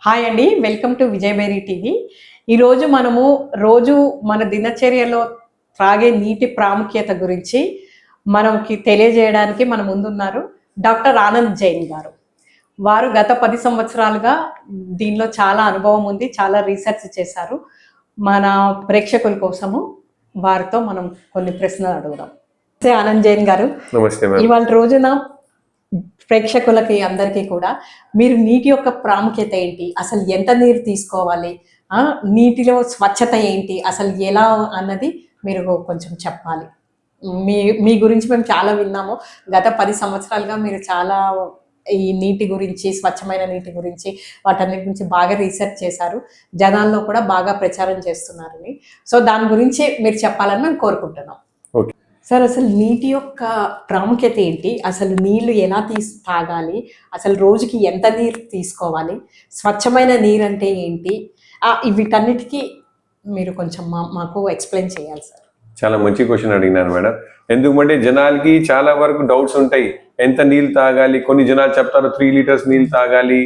Hi అండి, welcome to విజయబేరి TV. ఈరోజు మనము రోజు మన దినచర్యలో త్రాగే నీటి ప్రాముఖ్యత గురించి మనకి తెలియజేయడానికి మన ముందున్నారు డాక్టర్ ఆనంద్ జైన్ గారు. వారు గత 10 సంవత్సరాలుగా దీనిలో చాలా అనుభవం ఉంది, చాలా రీసెర్చ్ చేశారు. మన ప్రేక్షకుల కోసము వారితో మనం కొన్ని ప్రశ్నలు అడుగుదాం. ఆనంద్ జైన్ గారు, నమస్తే. ఇవాళ రోజున ప్రేక్షకులకి అందరికీ కూడా మీరు నీటి యొక్క ప్రాముఖ్యత ఏంటి, అసలు ఎంత నీరు తీసుకోవాలి, నీటిలో స్వచ్ఛత ఏంటి, అసలు ఎలా అన్నది మీరు కొంచెం చెప్పాలి. మీ గురించి మేము చాలా విన్నాము. గత 10 సంవత్సరాలుగా మీరు చాలా ఈ నీటి గురించి, స్వచ్ఛమైన నీటి గురించి, వాటన్నిటి గురించి బాగా రీసెర్చ్ చేశారు. జనాల్లో కూడా బాగా ప్రచారం చేస్తున్నారని. సో దాని గురించి మీరు చెప్పాలని మేము కోరుకుంటున్నాం. సార్, అసలు నీటి యొక్క ప్రాముఖ్యత ఏంటి, అసలు నీళ్లు ఎలా తాగాలి, అసలు రోజుకి ఎంత నీరు తీసుకోవాలి, స్వచ్ఛమైన నీరు అంటే ఏంటి, వీటన్నిటికీ మీరు కొంచెం మాకు ఎక్స్ప్లెయిన్ చేయాలి సార్. చాలా మంచి క్వశ్చన్ అడిగినారు మేడం. ఎందుకంటే జనాలకి చాలా వరకు డౌట్స్ ఉంటాయి. ఎంత నీళ్ళు తాగాలి, కొన్ని జనాలు చెప్తారు 3 లీటర్స్ నీళ్ళు తాగాలి,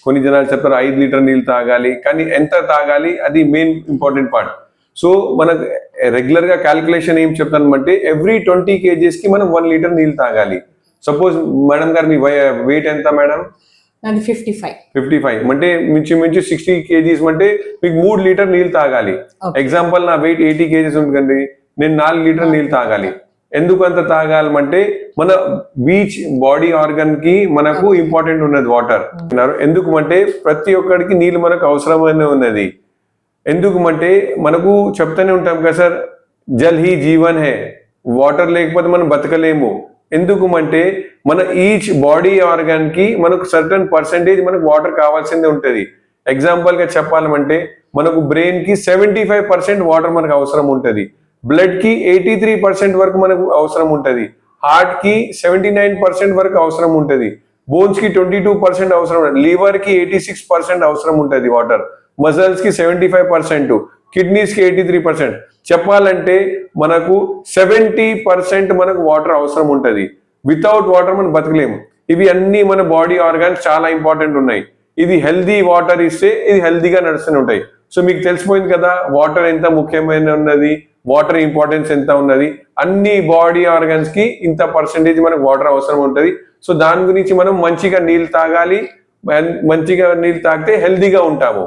కొన్ని జనాలు చెప్తారు 5 లీటర్ నీళ్ళు తాగాలి. కానీ ఎంత తాగాలి అది మెయిన్ ఇంపార్టెంట్ పార్ట్. సో మనకు రెగ్యులర్గా క్యాలిక్యులేషన్ ఏం చెప్తానంటే ఎవ్రీ 20 kgs కి మనం 1 లీటర్ నీళ్ళు తాగాలి. సపోజ్ మేడం గారు మీ వెయిట్ ఎంత మేడం? 55 అంటే మించు 60 kgs అంటే మీకు 3 లీటర్ నీళ్ళు తాగాలి. ఎగ్జాంపుల్ నా వెయిట్ 80 kgs ఉంటుంది, నేను 4 లీటర్ నీళ్ళు తాగాలి. ఎందుకు అంత తాగాలంటే మన బీచ్ బాడీ ఆర్గన్ కి మనకు ఇంపార్టెంట్ ఉన్నది వాటర్. ఎందుకు అంటే ప్రతి ఒక్కడికి నీళ్ళు మనకు అవసరమైన ఉన్నది. ఎందుకు అంటే మనకు చెప్తూనే ఉంటాం కదా sir, Jal he Jeevan hey, water లేకపోతే మనం బతకలేము. ఎందుకు అంటే మన ఈచ్ బాడీ ఆర్గాన్ కి మనకు సర్టన్ పర్సెంటేజ్ మనకు వాటర్ కావాల్సిందే ఉంటుంది. ఎగ్జాంపుల్ గా చెప్పాలంటే మనకు బ్రెయిన్ కి 75% వాటర్ మనకు అవసరం ఉంటుంది, బ్లడ్ కి 83% వరకు మనకు అవసరం ఉంటుంది, హార్ట్ కి 79% వరకు అవసరం ఉంటుంది, బోన్స్ కి 22% అవసరం ఉంటుంది, లివర్ కి 86% అవసరం ఉంటుంది వాటర్, మజిల్స్ కి 75%, కిడ్నీస్ కి 83%. చెప్పాలంటే మనకు 70% మనకు వాటర్ అవసరం ఉంటుంది. వితౌట్ వాటర్ మనం బతకలేము. ఇవి అన్ని మన బాడీ ఆర్గాన్స్ చాలా ఇంపార్టెంట్ ఉన్నాయి. ఇది హెల్దీ వాటర్ ఇస్తే ఇది హెల్దీగా నడుస్తూనే ఉంటాయి. సో మీకు తెలిసిపోయింది కదా వాటర్ ఎంత ముఖ్యమైన ఉన్నది, వాటర్ ఇంపార్టెన్స్ ఎంత ఉన్నది. అన్ని బాడీ ఆర్గాన్స్ కి ఇంత పర్సెంటేజ్ మనకు వాటర్ అవసరం ఉంటుంది. సో దాని గురించి మనం మంచిగా నీళ్ళు తాగాలి, మంచిగా నీళ్ళు తాగితే హెల్దీగా ఉంటాము.